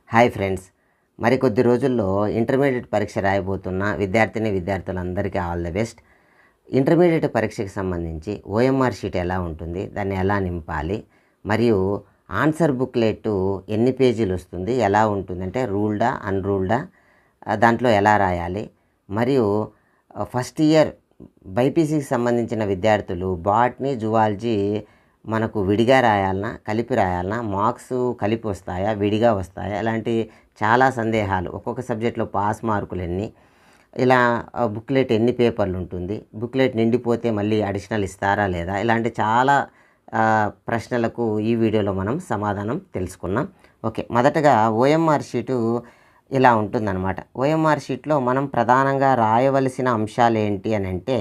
Hi friends, మరికొద్ది రోజుల్లో intermediate పరీక్ష రాయబోతున్న విద్యార్థులందరికీ ఆల్ ది బెస్ట్. ఇంటర్మీడియట్ పరీక్షకి సంబంధించి ఓఎంఆర్ షీట్ ఎలా ఉంటుంది, దాన్ని ఎలా నింపాలి, మరియు ఆన్సర్ బుక్లెట్ ఎన్ని పేజీలు వస్తుంది, ఎలా ఉంటుంది అంటే రూల్డా అన్రూల్డా, దాంట్లో ఎలా రాయాలి, మరియు ఫస్ట్ ఇయర్ బైపీసీకి సంబంధించిన విద్యార్థులు బాట్నీ జువాలజీ మనకు విడిగా రాయాలన్నా కలిపి రాయాలన్నా, మార్క్స్ కలిపి వస్తాయా విడిగా వస్తాయా, ఇలాంటి చాలా సందేహాలు. ఒక్కొక్క సబ్జెక్ట్లో పాస్ మార్కులు ఎన్ని, ఇలా బుక్లెట్ ఎన్ని పేపర్లు ఉంటుంది, బుక్లెట్ నిండిపోతే మళ్ళీ అడిషనల్ ఇస్తారా లేదా, ఇలాంటి చాలా ప్రశ్నలకు ఈ వీడియోలో మనం సమాధానం తెలుసుకున్నాం. ఓకే, మొదటగా ఓఎంఆర్ షీటు ఇలా ఉంటుందన్నమాట. ఓఎంఆర్ షీట్లో మనం ప్రధానంగా రాయవలసిన అంశాలు ఏంటి అని అంటే,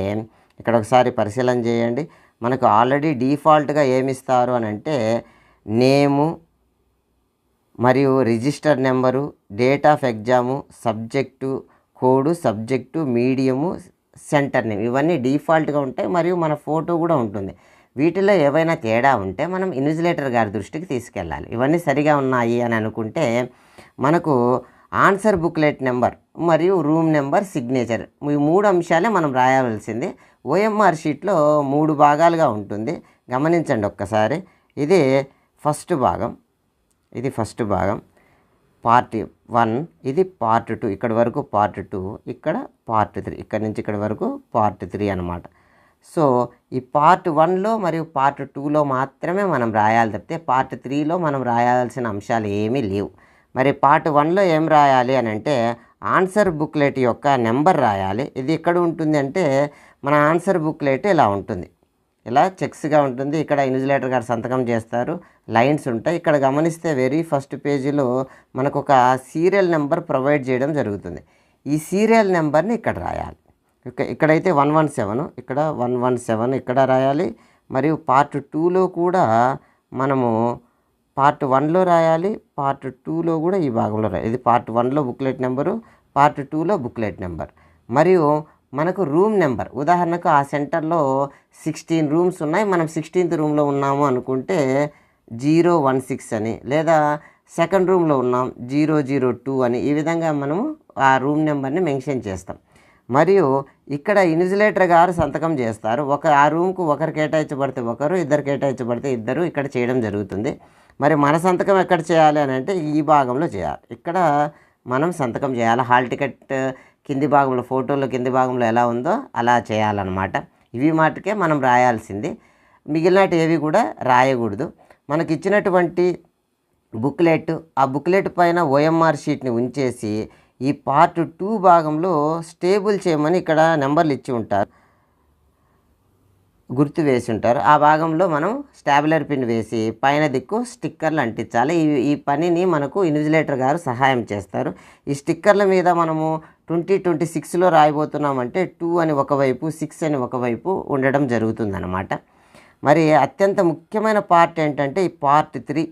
ఇక్కడ ఒకసారి పరిశీలన చేయండి. మనకు ఆల్రెడీ డిఫాల్ట్గా ఏమిస్తారు అని అంటే నేము మరియు register number, date of exam, subject code, subject medium, centre name, ఇవన్నీ డిఫాల్ట్గా ఉంటాయి. మరియు మన ఫోటో కూడా ఉంటుంది. వీటిలో ఏవైనా తేడా ఉంటే మనం ఇన్విజిలేటర్ గారి దృష్టికి తీసుకెళ్ళాలి. ఇవన్నీ సరిగా ఉన్నాయి అని అనుకుంటే మనకు ఆన్సర్ బుక్లెట్ నెంబర్ మరియు రూమ్ నెంబర్, సిగ్నేచర్, ఈ మూడు అంశాలే మనం రాయవలసింది. ఓఎంఆర్ షీట్లో 3 భాగాలుగా ఉంటుంది. గమనించండి ఒక్కసారి. ఇది ఫస్ట్ భాగం, పార్ట్ 1, ఇది పార్ట్ 2, ఇక్కడ వరకు పార్ట్ 2, ఇక్కడ పార్ట్ 3, ఇక్కడ నుంచి ఇక్కడ వరకు పార్ట్ 3 అనమాట. సో ఈ పార్ట్ 1లో మరియు పార్ట్ 2లో మాత్రమే మనం రాయాలి తప్పితే పార్ట్ 3లో మనం రాయాల్సిన అంశాలు ఏమీ లేవు. మరి పార్ట్ 1లో ఏం రాయాలి అని అంటే ఆన్సర్ బుక్లెట్ యొక్క నెంబర్ రాయాలి. ఇది ఎక్కడ ఉంటుంది అంటే మన ఆన్సర్ బుక్లెట్ ఇలా ఉంటుంది, ఇలా చెక్స్గా ఉంటుంది. ఇక్కడ ఇన్విజిలేటర్ గారు సంతకం చేస్తారు, లైన్స్ ఉంటాయి. ఇక్కడ గమనిస్తే వెరీ ఫస్ట్ పేజీలో మనకు ఒక సీరియల్ నెంబర్ ప్రొవైడ్ చేయడం జరుగుతుంది. ఈ సీరియల్ నెంబర్ని ఇక్కడ రాయాలి. ఇక్కడైతే 117, ఇక్కడ 117 ఇక్కడ రాయాలి. మరియు పార్ట్ 2లో కూడా మనము పార్ట్ 1లో రాయాలి, పార్ట్ 2లో కూడా ఈ భాగంలో రాయాలి. ఇది పార్ట్ 1లో బుక్లెట్ నెంబరు, పార్ట్ 2లో బుక్లెట్ నెంబర్. మరియు మనకు రూమ్ నెంబర్, ఉదాహరణకు ఆ సెంటర్లో 16 రూమ్స్ ఉన్నాయి, మనం 16th రూమ్లో ఉన్నాము అనుకుంటే 016 అని, లేదా సెకండ్ రూమ్లో ఉన్నాం 002 అని, ఈ విధంగా మనము ఆ రూమ్ నెంబర్ని మెన్షన్ చేస్తాం. మరియు ఇక్కడ ఇన్విజిలేటర్ గారు సంతకం చేస్తారు. ఆ రూమ్కు ఒకరు కేటాయించబడితే ఒకరు, ఇద్దరు కేటాయించబడితే ఇద్దరు ఇక్కడ చేయడం జరుగుతుంది. మరి మన సంతకం ఎక్కడ చేయాలి అని అంటే ఈ భాగంలో చేయాలి. ఇక్కడ మనం సంతకం చేయాలి. హాల్ టికెట్ కింది భాగంలో, ఫోటోలో కింది భాగంలో ఎలా ఉందో అలా చేయాలన్నమాట. ఇవి మాటకే మనం రాయాల్సింది, మిగిలినట్టు ఏవి కూడా రాయకూడదు. మనకి ఇచ్చినటువంటి బుక్లెట్, ఆ బుక్లెట్ పైన ఓఎంఆర్ షీట్ని ఉంచేసి ఈ పార్ట్ 2 భాగంలో స్టేబుల్ చేయమని ఇక్కడ నెంబర్లు ఇచ్చి ఉంటారు, గుర్తు వేసి ఉంటారు. ఆ భాగంలో మనం స్టాబులర్ పిన్ వేసి పైన దిక్కు స్టిక్కర్లు అంటించాలి. ఈ పనిని మనకు ఇన్విజిలేటర్ గారు సహాయం చేస్తారు. ఈ స్టిక్కర్ల మీద మనము 2026లో రాయబోతున్నామంటే 2 అని ఒకవైపు, 6 అని ఒకవైపు ఉండడం జరుగుతుందన్నమాట. మరి అత్యంత ముఖ్యమైన పార్ట్ ఏంటంటే ఈ పార్ట్ 3.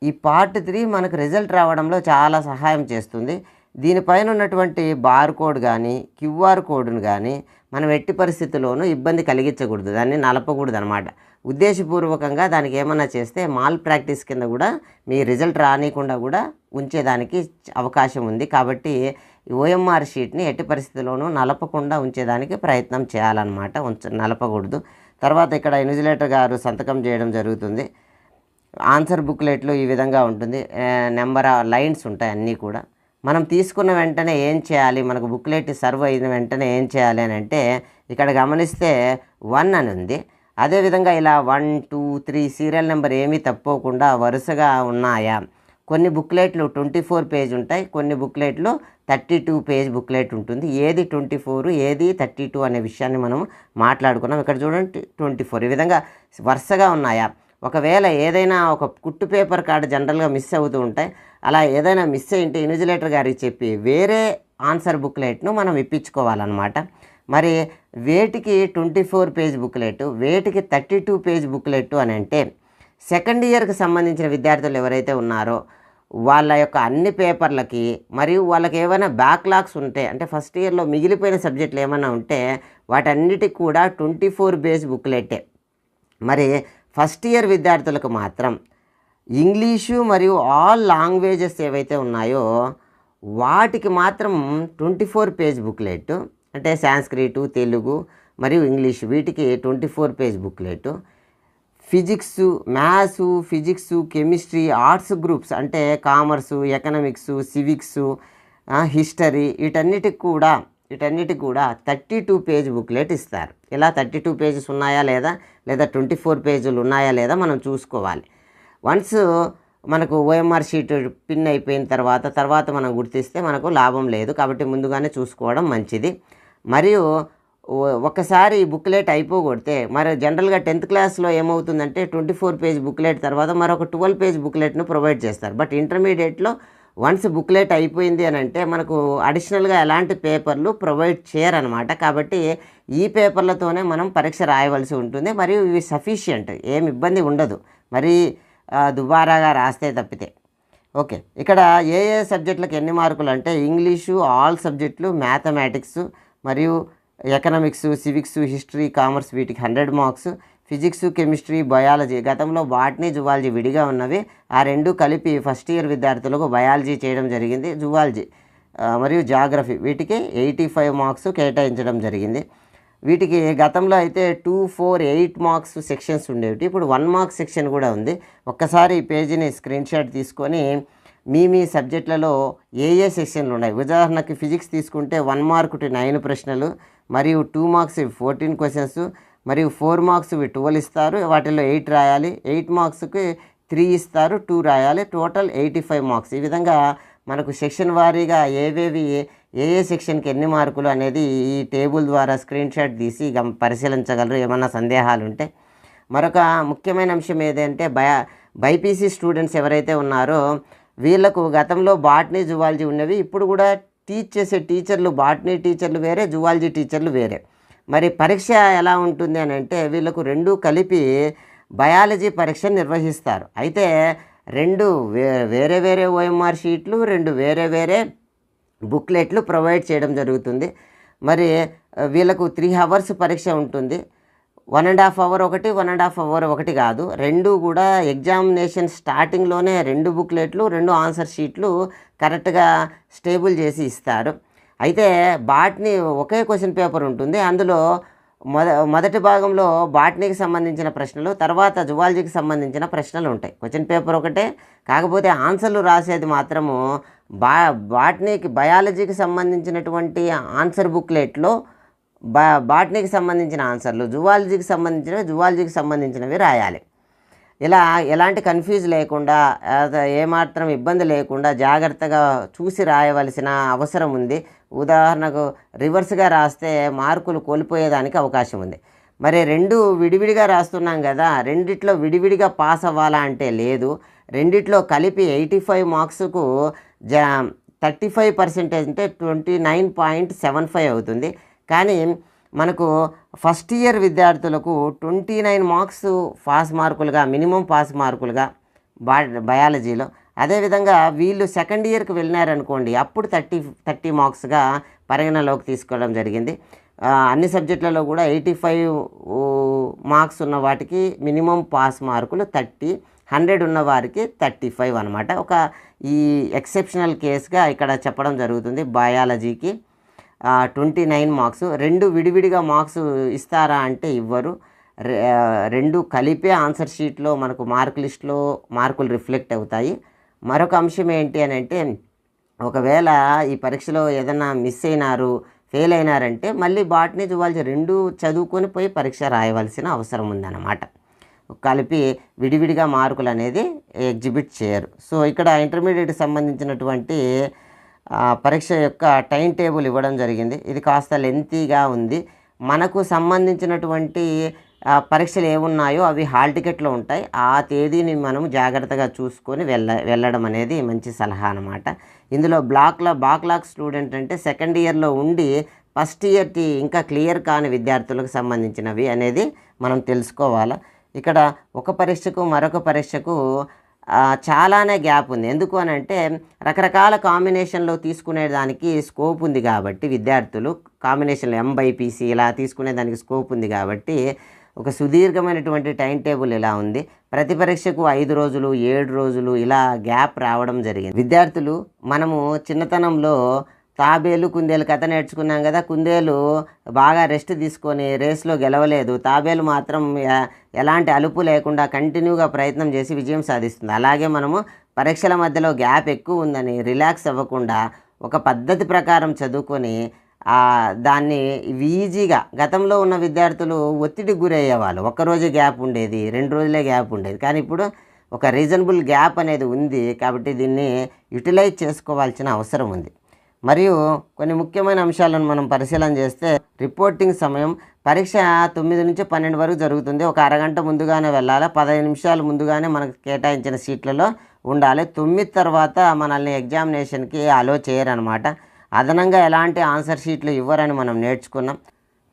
ఈ పార్ట్ 3 మనకు రిజల్ట్ రావడంలో చాలా సహాయం చేస్తుంది. దీనిపైన ఉన్నటువంటి బార్ కోడ్ కానీ క్యూఆర్ కోడ్ను కానీ మనం ఎట్టి పరిస్థితుల్లోనూ ఇబ్బంది కలిగించకూడదు, దాన్ని నలపకూడదు అనమాట. ఉద్దేశపూర్వకంగా దానికి ఏమన్నా చేస్తే మాల్ ప్రాక్టీస్ కింద కూడా మీ రిజల్ట్ రానికుండా కూడా ఉంచేదానికి అవకాశం ఉంది. కాబట్టి ఓఎంఆర్ షీట్ని ఎట్టి పరిస్థితుల్లోనూ నలపకుండా ఉంచేదానికి ప్రయత్నం చేయాలన్నమాట, నలపకూడదు. తర్వాత ఇక్కడ ఇన్విజిలేటర్ గారు సంతకం చేయడం జరుగుతుంది. ఆన్సర్ బుక్లెట్లో ఈ విధంగా ఉంటుంది, నెంబర్ లైన్స్ ఉంటాయి అన్నీ కూడా. మనం తీసుకున్న వెంటనే ఏం చేయాలి, మనకు బుక్లెట్ సర్వ్ అయిన వెంటనే ఏం చేయాలి అని అంటే ఇక్కడ గమనిస్తే 1 అని ఉంది. అదేవిధంగా ఇలా 1, 2, 3 సీరియల్ నెంబర్ ఏమీ తప్పకుండా వరుసగా ఉన్నాయా. కొన్ని బుక్లెట్లు 24 పేజ్ ఉంటాయి, కొన్ని బుక్లెట్లు 32 పేజ్ బుక్లెట్ ఉంటుంది. ఏది 24 ఏది 32 అనే విషయాన్ని మనం మాట్లాడుకున్నాం. ఇక్కడ చూడండి 24, ఈ విధంగా వరుసగా ఉన్నాయా. ఒకవేళ ఏదైనా ఒక కుట్టు పేపర్ కార్డు జనరల్గా మిస్ అవుతూ ఉంటాయి, అలా ఏదైనా మిస్ అయింటే ఇన్విజిలేటర్ గారికి చెప్పి వేరే ఆన్సర్ బుక్లెట్ను మనం ఇప్పించుకోవాలన్నమాట. మరి వేటికి 24 పేజ్ బుక్లెట్, వేటికి 32 పేజ్ బుక్లెట్ అని అంటే సెకండ్ ఇయర్కి సంబంధించిన విద్యార్థులు ఎవరైతే ఉన్నారో వాళ్ళ యొక్క అన్ని పేపర్లకి, మరియు వాళ్ళకి ఏమైనా బ్యాక్లాగ్స్ ఉంటే అంటే ఫస్ట్ ఇయర్లో మిగిలిపోయిన సబ్జెక్టులు ఏమైనా ఉంటే వాటన్నిటికి కూడా 24 పేజ్ బుక్లెట్టే. మరి ఫస్ట్ ఇయర్ విద్యార్థులకు మాత్రం ఇంగ్లీషు మరియు ఆల్ లాంగ్వేజెస్ ఏవైతే ఉన్నాయో వాటికి మాత్రం 24 పేజ్ బుక్లెట్, అంటే సాంస్క్రిటు, తెలుగు మరియు ఇంగ్లీషు వీటికి 24 page booklet. Physics, maths, physics, chemistry, arts groups అంటే కామర్సు, ఎకనామిక్స్, సివిక్స్, హిస్టరీ వీటన్నిటికి కూడా 32 పేజ్ బుక్లెట్ ఇస్తారు. ఇలా 32 పేజెస్ ఉన్నాయా లేదా 24 పేజీలు ఉన్నాయా లేదా మనం చూసుకోవాలి. వన్స్ మనకు ఓఎంఆర్ షీట్ పిన్ అయిపోయిన తర్వాత మనం గుర్తిస్తే మనకు లాభం లేదు. కాబట్టి ముందుగానే చూసుకోవడం మంచిది. మరియు ఒక్కసారి ఈ బుక్లెట్ అయిపోగొడితే మరి జనరల్గా 10th క్లాస్లో ఏమవుతుందంటే 24 పేజ్ బుక్లెట్ తర్వాత మరొక 12 పేజ్ బుక్లెట్ను ప్రొవైడ్ చేస్తారు. బట్ ఇంటర్మీడియట్లో వన్స్ బుక్లెట్ అయిపోయింది అని అంటే మనకు అడిషనల్గా ఎలాంటి పేపర్లు ప్రొవైడ్ చేయరనమాట. కాబట్టి ఈ పేపర్లతోనే మనం పరీక్ష రాయవలసి ఉంటుంది. మరియు ఇవి సఫిషియంట్, ఏమి ఇబ్బంది ఉండదు మరి దుబారాగా రాస్తే తప్పితే. ఓకే, ఇక్కడ ఏ సబ్జెక్టులకు ఎన్ని మార్కులు అంటే ఇంగ్లీషు ఆల్ సబ్జెక్టులు, మ్యాథమెటిక్స్ మరియు ఎకనామిక్స్, సివిక్స్, హిస్టరీ, కామర్స్ వీటికి 100 మార్క్స్. ఫిజిక్స్, కెమిస్ట్రీ, బయాలజీ గతంలో బాటనీ, జువాలజీ విడిగా ఉన్నవి, ఆ రెండు కలిపి ఫస్ట్ ఇయర్ విద్యార్థులకు బయాలజీ చేయడం జరిగింది. జువాలజీ మరియు జాగ్రఫీ వీటికి 85 మార్క్స్ కేటాయించడం జరిగింది. వీటికి గతంలో అయితే 2, 4, 8 మార్క్స్ సెక్షన్స్ ఉండేవి. ఇప్పుడు 1 మార్క్ సెక్షన్ కూడా ఉంది. ఒక్కసారి ఈ పేజీని స్క్రీన్ షాట్ తీసుకొని మీ సబ్జెక్టులలో ఏ సెక్షన్లు ఉన్నాయి, ఉదాహరణకి ఫిజిక్స్ తీసుకుంటే 1 మార్కుకి 9 ప్రశ్నలు మరియు 2 మార్క్స్ 14 క్వశ్చన్స్ మరియు 4 మార్క్స్ 12 ఇస్తారు. వాటిల్లో 8 రాయాలి. 8 మార్క్స్కి 3 ఇస్తారు, 2 రాయాలి. Total 85 marks. ఈ విధంగా మనకు సెక్షన్ వారీగా ఏ సెక్షన్కి ఎన్ని మార్కులు అనేది ఈ టేబుల్ ద్వారా స్క్రీన్ షాట్ తీసి పరిశీలించగలరు ఏమన్నా సందేహాలు ఉంటే. మరొక ముఖ్యమైన అంశం ఏదంటే బైపీసీ స్టూడెంట్స్ ఎవరైతే ఉన్నారో వీళ్ళకు గతంలో బాటనీ, జువాలజీ ఉన్నవి. ఇప్పుడు కూడా టీచ్ చేసే టీచర్లు బాటనీ టీచర్లు వేరే, జువాలజీ టీచర్లు వేరే. మరి పరీక్ష ఎలా ఉంటుంది అని అంటే వీళ్ళకు రెండు కలిపి బయాలజీ పరీక్ష నిర్వహిస్తారు. అయితే రెండు వేరే ఓఎంఆర్ షీట్లు, రెండు వేరే బుక్లెట్లు ప్రొవైడ్ చేయడం జరుగుతుంది. మరి వీళ్ళకు 3 అవర్స్ పరీక్ష ఉంటుంది. 1.5 అవర్ ఒకటి, 1.5 అవర్ ఒకటి కాదు, రెండు కూడా ఎగ్జామినేషన్ స్టార్టింగ్లోనే 2 బుక్లెట్లు, 2 ఆన్సర్ షీట్లు కరెక్ట్గా స్టేబుల్ చేసి ఇస్తారు. అయితే బాటనీ ఒకే క్వశ్చన్ పేపర్ ఉంటుంది. అందులో మొదటి భాగంలో బాటనీకి సంబంధించిన ప్రశ్నలు, తర్వాత జువాలజీకి సంబంధించిన ప్రశ్నలు ఉంటాయి. క్వశ్చన్ పేపర్ ఒకటే, కాకపోతే ఆన్సర్లు రాసేది మాత్రము బాటనీకి బయాలజీకి సంబంధించినటువంటి ఆన్సర్ బుక్లెట్లో బాటనీకి సంబంధించిన ఆన్సర్లు, జువాలజీకి సంబంధించినవి రాయాలి. ఇలా ఎలాంటి కన్ఫ్యూజ్ లేకుండా, ఏమాత్రం ఇబ్బంది లేకుండా జాగ్రత్తగా చూసి రాయవలసిన అవసరం ఉంది. ఉదాహరణకు రివర్స్గా రాస్తే మార్కులు కోల్పోయేదానికి అవకాశం ఉంది. మరి రెండు విడివిడిగా రాస్తున్నాం కదా, రెండిట్లో విడివిడిగా పాస్ అవ్వాలా అంటే లేదు. రెండిట్లో కలిపి 85 మార్క్స్కు 35% అంటే 29.75 అవుతుంది. కానీ మనకు ఫస్ట్ ఇయర్ విద్యార్థులకు 29 మార్క్స్ పాస్ మార్కులుగా, మినిమం పాస్ మార్కులుగా బయాలజీలో. అదేవిధంగా వీళ్ళు సెకండ్ ఇయర్కి వెళ్ళినారనుకోండి, అప్పుడు 30 మార్క్స్గా పరిగణలోకి తీసుకోవడం జరిగింది. అన్ని సబ్జెక్టులలో కూడా 85 మార్క్స్ ఉన్న వాటికి మినిమం పాస్ మార్కులు 30, 100 ఉన్న వారికి 35 అనమాట. ఒక ఈ ఎక్సెప్షనల్ కేసుగా ఇక్కడ చెప్పడం జరుగుతుంది. బయాలజీకి 29 మార్క్స్. రెండు విడివిడిగా మార్క్స్ ఇస్తారా అంటే ఇవ్వరు. రెండు కలిపే ఆన్సర్ షీట్లో మనకు మార్క్ లిస్ట్లో మార్కులు రిఫ్లెక్ట్ అవుతాయి. మరొక అంశం ఏంటి అని అంటే, ఒకవేళ ఈ పరీక్షలో ఏదైనా మిస్ అయినారు, ఫెయిల్ అయినారంటే మళ్ళీ బాటనీ, జువాలజీ రెండు చదువుకొని పోయి పరీక్ష రాయవలసిన అవసరం ఉందన్నమాట. కలిపి విడివిడిగా మార్కులు అనేది ఎగ్జిబిట్ చేయరు. సో ఇక్కడ ఇంటర్మీడియట్కి సంబంధించినటువంటి పరీక్ష యొక్క టైం టేబుల్ ఇవ్వడం జరిగింది. ఇది కాస్త లెంతీగా ఉంది. మనకు సంబంధించినటువంటి పరీక్షలు ఏమున్నాయో అవి హాల్ టికెట్లో ఉంటాయి. ఆ తేదీని మనం జాగ్రత్తగా చూసుకొని వెళ్ళడం అనేది మంచి సలహా అన్నమాట. ఇందులో బ్యాక్లాగ్ స్టూడెంట్ అంటే సెకండ్ ఇయర్లో ఉండి ఫస్ట్ ఇయర్కి ఇంకా క్లియర్ కాని విద్యార్థులకు సంబంధించినవి అనేది మనం తెలుసుకోవాలి. ఇక్కడ ఒక పరీక్షకు మరొక పరీక్షకు చాలానే గ్యాప్ ఉంది. ఎందుకు అని అంటే రకరకాల కాంబినేషన్లో తీసుకునేదానికి స్కోప్ ఉంది కాబట్టి, విద్యార్థులు కాంబినేషన్లో MBPC ఇలా తీసుకునేదానికి స్కోప్ ఉంది కాబట్టి ఒక సుదీర్ఘమైనటువంటి టైం టేబుల్ ఇలా ఉంది. ప్రతి పరీక్షకు 5 రోజులు 7 రోజులు ఇలా గ్యాప్ రావడం జరిగింది. విద్యార్థులు మనము చిన్నతనంలో తాబేలు కుందేలు కథ నేర్చుకున్నాం కదా. కుందేలు బాగా రెస్ట్ తీసుకొని రేస్లో గెలవలేదు, తాబేలు మాత్రం ఎలాంటి అలుపు లేకుండా కంటిన్యూగా ప్రయత్నం చేసి విజయం సాధిస్తుంది. అలాగే మనము పరీక్షల మధ్యలో గ్యాప్ ఎక్కువ ఉందని రిలాక్స్ అవ్వకుండా ఒక పద్ధతి ప్రకారం చదువుకొని దాన్ని ఈజీగా, గతంలో ఉన్న విద్యార్థులు ఒత్తిడికి గురయ్యేవాళ్ళు. ఒక్కరోజే గ్యాప్ ఉండేది, 2 రోజులే గ్యాప్ ఉండేది. కానీ ఇప్పుడు ఒక రీజనబుల్ గ్యాప్ అనేది ఉంది కాబట్టి దీన్ని యూటిలైజ్ చేసుకోవాల్సిన అవసరం ఉంది. మరియు కొన్ని ముఖ్యమైన అంశాలను మనం పరిశీలన చేస్తే, రిపోర్టింగ్ సమయం పరీక్ష 9 నుంచి 12 వరకు జరుగుతుంది. ఒక అరగంట ముందుగానే వెళ్ళాలి, 15 నిమిషాలు ముందుగానే మనకు కేటాయించిన సీట్లలో ఉండాలి. 9 తర్వాత మనల్ని ఎగ్జామినేషన్కి అలో చేయరనమాట. అదనంగా ఎలాంటి ఆన్సర్ షీట్లు ఇవ్వరని మనం నేర్చుకున్నాం.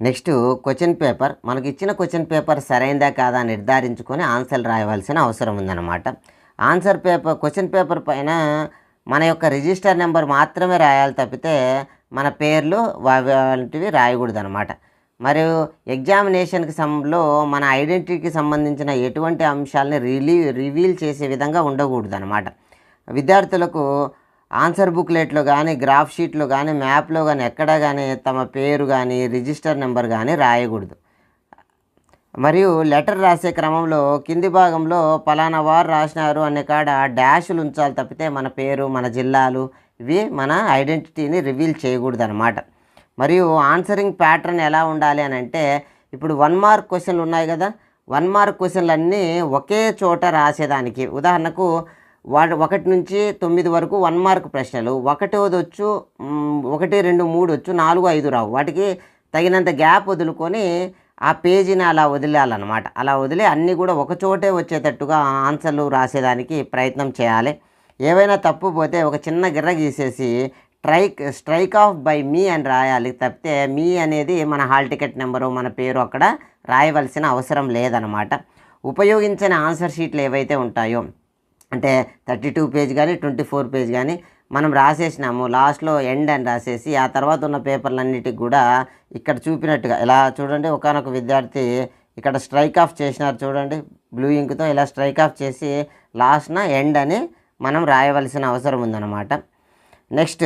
Next question paper. మనకి ఇచ్చిన క్వశ్చన్ పేపర్ సరైందా కాదా నిర్ధారించుకొని ఆన్సర్లు రాయవలసిన అవసరం ఉందన్నమాట. క్వశ్చన్ పేపర్ పైన మన యొక్క రిజిస్టర్ నెంబర్ మాత్రమే రాయాలి తప్పితే మన పేర్లు వంటివి రాయకూడదు అనమాట. మరియు ఎగ్జామినేషన్కి సమయంలో మన ఐడెంటిటీకి సంబంధించిన ఎటువంటి అంశాలని రివీల్ చేసే విధంగా ఉండకూడదు అనమాట. విద్యార్థులకు ఆన్సర్ బుక్లెట్లో కానీ, గ్రాఫ్ షీట్లో కానీ, మ్యాప్లో కానీ ఎక్కడా కానీ తమ పేరు కానీ రిజిస్టర్ నెంబర్ కానీ రాయకూడదు. మరియు లెటర్ రాసే క్రమంలో కింది భాగంలో పలానా వారు రాసినారు అనే కాడ డాషులు ఉంచాలి తప్పితే మన పేరు, మన జిల్లాలు ఇవి మన ఐడెంటిటీని రివీల్ చేయకూడదు అనమాట. మరియు ఆన్సరింగ్ ప్యాటర్న్ ఎలా ఉండాలి అని అంటే, ఇప్పుడు 1 మార్క్ క్వశ్చన్లు ఉన్నాయి కదా. 1 మార్క్ క్వశ్చన్లు అన్నీ ఒకే చోట రాసేదానికి, ఉదాహరణకు 1 నుంచి 9 వరకు 1 మార్క్ ప్రశ్నలు, 1వ వచ్చు, 1, 2, 3 వచ్చు, 4, 5 రావు. వాటికి తగినంత గ్యాప్ వదులుకొని ఆ పేజీని అలా వదిలేయాలన్నమాట. అలా వదిలి అన్నీ కూడా ఒకచోటే వచ్చేటట్టుగా ఆన్సర్లు రాసేదానికి ప్రయత్నం చేయాలి. ఏవైనా తప్పు పోతే ఒక చిన్న గిర్ర గీసేసి స్ట్రైక్ ఆఫ్ బై మీ అని రాయాలి తప్పితే మీ అనేది మన హాల్ టికెట్ నెంబరు, మన పేరు అక్కడ రాయవలసిన అవసరం లేదనమాట. ఉపయోగించిన ఆన్సర్ షీట్లు ఏవైతే ఉంటాయో, అంటే 32 పేజ్ కానీ 24 పేజ్ కానీ మనం రాసేసినాము, లాస్ట్లో ఎండ్ అని రాసేసి ఆ తర్వాత ఉన్న పేపర్లన్నిటికి కూడా ఇక్కడ చూపినట్టుగా ఇలా చూడండి. ఒకానొక విద్యార్థి ఇక్కడ స్ట్రైక్ ఆఫ్ చేసినారు చూడండి, బ్లూ ఇంక్తో ఇలా స్ట్రైక్ ఆఫ్ చేసి లాస్ట్న ఎండ్ అని మనం రాయవలసిన అవసరం ఉందన్నమాట. నెక్స్ట్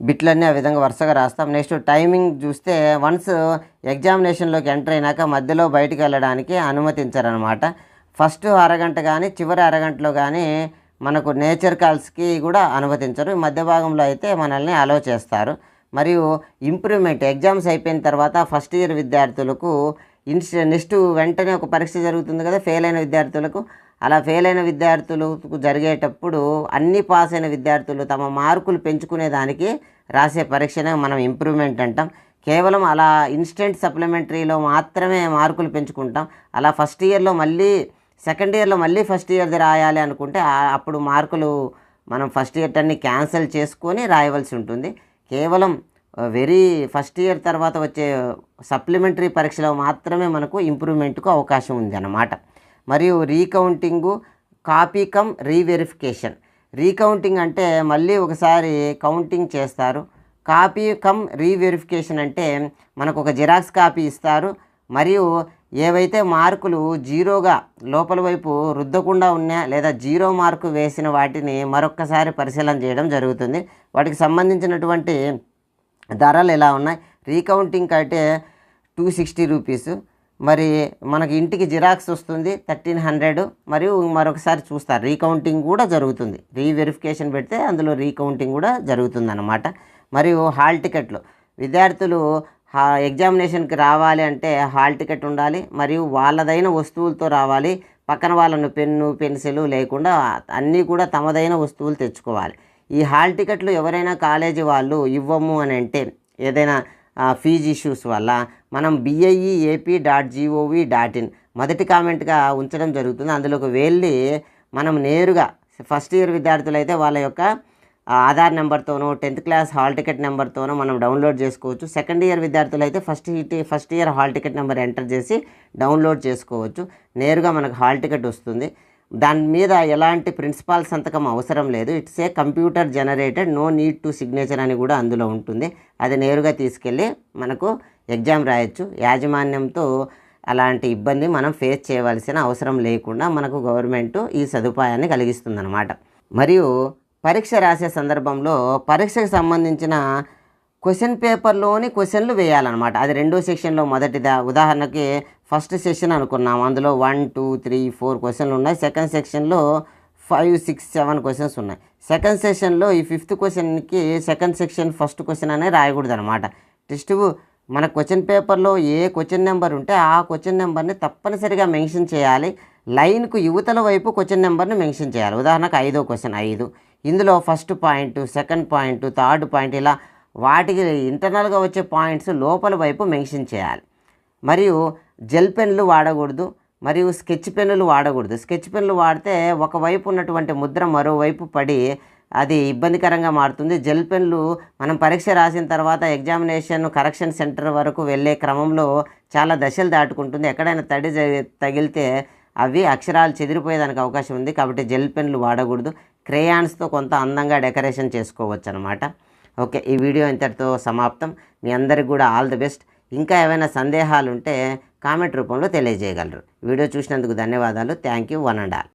బిట్లన్నీ ఆ విధంగా వరుసగా రాస్తాం. నెక్స్ట్ టైమింగ్ చూస్తే, వన్స్ ఎగ్జామినేషన్లోకి ఎంటర్ అయినాక మధ్యలో బయటికి వెళ్ళడానికి అనుమతించరనమాట. ఫస్ట్ అరగంట కానీ చివరి అరగంటలో కానీ మనకు నేచర్ కాల్స్కి కూడా అనుమతించరు. మధ్య భాగంలో అయితే మనల్ని అలో చేస్తారు. మరియు ఇంప్రూవ్మెంట్, ఎగ్జామ్స్ అయిపోయిన తర్వాత ఫస్ట్ ఇయర్ విద్యార్థులకు నెక్స్ట్ వెంటనే ఒక పరీక్ష జరుగుతుంది కదా ఫెయిల్ అయిన విద్యార్థులకు. అలా ఫెయిల్ అయిన విద్యార్థులకు జరిగేటప్పుడు అన్ని పాస్ అయిన విద్యార్థులు తమ మార్కులు పెంచుకునేదానికి రాసే పరీక్షనే మనం ఇంప్రూవ్మెంట్ అంటాం. కేవలం అలా ఇన్స్టెంట్ సప్లిమెంటరీలో మాత్రమే మార్కులు పెంచుకుంటాం. అలా ఫస్ట్ ఇయర్లో మళ్ళీ సెకండ్ ఇయర్లో మళ్ళీ ఫస్ట్ ఇయర్ది రాయాలి అనుకుంటే అప్పుడు మార్కులు మనం ఫస్ట్ ఇయర్ అన్ని క్యాన్సిల్ చేసుకొని రాయవలసి ఉంటుంది. కేవలం ఫస్ట్ ఇయర్ తర్వాత వచ్చే సప్లిమెంటరీ పరీక్షలో మాత్రమే మనకు ఇంప్రూవ్మెంట్కు అవకాశం ఉంది అన్నమాట. మరియు రీకౌంటింగు, కాపీ కమ్ రీవెరిఫికేషన్. రీకౌంటింగ్ అంటే మళ్ళీ ఒకసారి కౌంటింగ్ చేస్తారు. కాపీ కమ్ రీవెరిఫికేషన్ అంటే మనకు ఒక జిరాక్స్ కాపీ ఇస్తారు. మరియు ఏవైతే మార్కులు జీరోగా లోపల వైపు రుద్దకుండా ఉన్నా లేదా 0 మార్కు వేసిన వాటిని మరొక్కసారి పరిశీలన చేయడం జరుగుతుంది. వాటికి సంబంధించినటువంటి ధరలు ఎలా ఉన్నాయి. రీకౌంటింగ్ అయితే 260 రూపీస్. మరి మనకి ఇంటికి జిరాక్స్ వస్తుంది 1300. మరియు మరొకసారి చూస్తారు, రీకౌంటింగ్ కూడా జరుగుతుంది. రీవెరిఫికేషన్ పెడితే అందులో రీకౌంటింగ్ కూడా జరుగుతుంది అన్నమాట. మరియు హాల్ టికెట్లు, విద్యార్థులు ఎగ్జామినేషన్కి రావాలి అంటే హాల్ టికెట్ ఉండాలి. మరియు వాళ్ళదైన వస్తువులతో రావాలి. పక్కన వాళ్ళను పెన్ను పెన్సిల్ లేకుండా అన్నీ కూడా తమదైన వస్తువులు తెచ్చుకోవాలి. ఈ హాల్ టికెట్లు ఎవరైనా కాలేజీ వాళ్ళు ఇవ్వము అని అంటే, ఏదైనా ఫీజు ఇష్యూస్ వల్ల మనం BIEAP.gov.in మొదటి కామెంట్గా ఉంచడం జరుగుతుంది. అందులోకి వెళ్ళి మనం నేరుగా ఫస్ట్ ఇయర్ విద్యార్థులైతే వాళ్ళ యొక్క ఆధార్ నెంబర్తోనో 10th క్లాస్ హాల్ టికెట్ నెంబర్తోనో మనం డౌన్లోడ్ చేసుకోవచ్చు. సెకండ్ ఇయర్ విద్యార్థులు అయితే first year hall ticket number enter చేసి డౌన్లోడ్ చేసుకోవచ్చు. నేరుగా మనకు హాల్ టికెట్ వస్తుంది. దాని మీద ఎలాంటి ప్రిన్సిపాల్ సంతకం అవసరం లేదు. It's a computer generated, no need to signature అని కూడా అందులో ఉంటుంది. అది నేరుగా తీసుకెళ్ళి మనకు ఎగ్జామ్ రాయొచ్చు. యాజమాన్యంతో అలాంటి ఇబ్బంది మనం ఫేస్ చేయవలసిన అవసరం లేకుండా మనకు గవర్నమెంట్ ఈ సదుపాయాన్ని కలిగిస్తుందన్నమాట. మరియు పరీక్ష రాసే సందర్భంలో పరీక్షకు సంబంధించిన క్వశ్చన్ పేపర్లోని క్వశ్చన్లు వేయాలన్నమాట. అది రెండో సెక్షన్లో మొదటిదా. ఉదాహరణకి ఫస్ట్ సెషన్ అనుకున్నాం, అందులో 1, 2, 3, 4 క్వశ్చన్లు ఉన్నాయి. సెకండ్ సెక్షన్లో 5, 6, 7 క్వశ్చన్స్ ఉన్నాయి. సెకండ్ సెషన్లో ఈ 5th క్వశ్చన్కి సెకండ్ సెక్షన్ ఫస్ట్ క్వశ్చన్ అనేది రాయకూడదు అనమాట. టెస్ట్ మన క్వశ్చన్ పేపర్లో ఏ క్వశ్చన్ నెంబర్ ఉంటే ఆ క్వశ్చన్ నెంబర్ని తప్పనిసరిగా మెన్షన్ చేయాలి. లైన్కు యువతల వైపు క్వశ్చన్ నెంబర్ని మెన్షన్ చేయాలి. ఉదాహరణకు 5వ క్వశ్చన్ 5, ఇందులో first point, second point, third point, ఇలా వాటికి ఇంటర్నల్గా వచ్చే పాయింట్స్ లోపల వైపు మెన్షన్ చేయాలి. మరియు జెల్ పెన్లు వాడకూడదు, మరియు స్కెచ్ పెన్నులు వాడకూడదు. స్కెచ్ పెన్నులు వాడితే ఒకవైపు ఉన్నటువంటి ముద్ర మరోవైపు పడి అది ఇబ్బందికరంగా మారుతుంది. జెల్ పెన్లు మనం పరీక్ష రాసిన తర్వాత ఎగ్జామినేషన్ కరెక్షన్ సెంటర్ వరకు వెళ్ళే క్రమంలో చాలా దశలు దాటుకుంటుంది. ఎక్కడైనా తడి తగిలితే అవి అక్షరాలు చెదిరిపోయేదానికి అవకాశం ఉంది. కాబట్టి జెల్ పెన్లు వాడకూడదు. క్రేయాన్స్తో కొంత అందంగా డెకరేషన్ చేసుకోవచ్చు అనమాట. ఓకే, ఈ వీడియో ఇంతటితో సమాప్తం. మీ అందరికి కూడా ఆల్ ది బెస్ట్. ఇంకా ఏమైనా సందేహాలు ఉంటే కామెంట్ రూపంలో తెలియజేయగలరు. వీడియో చూసినందుకు ధన్యవాదాలు. Thank you one and all.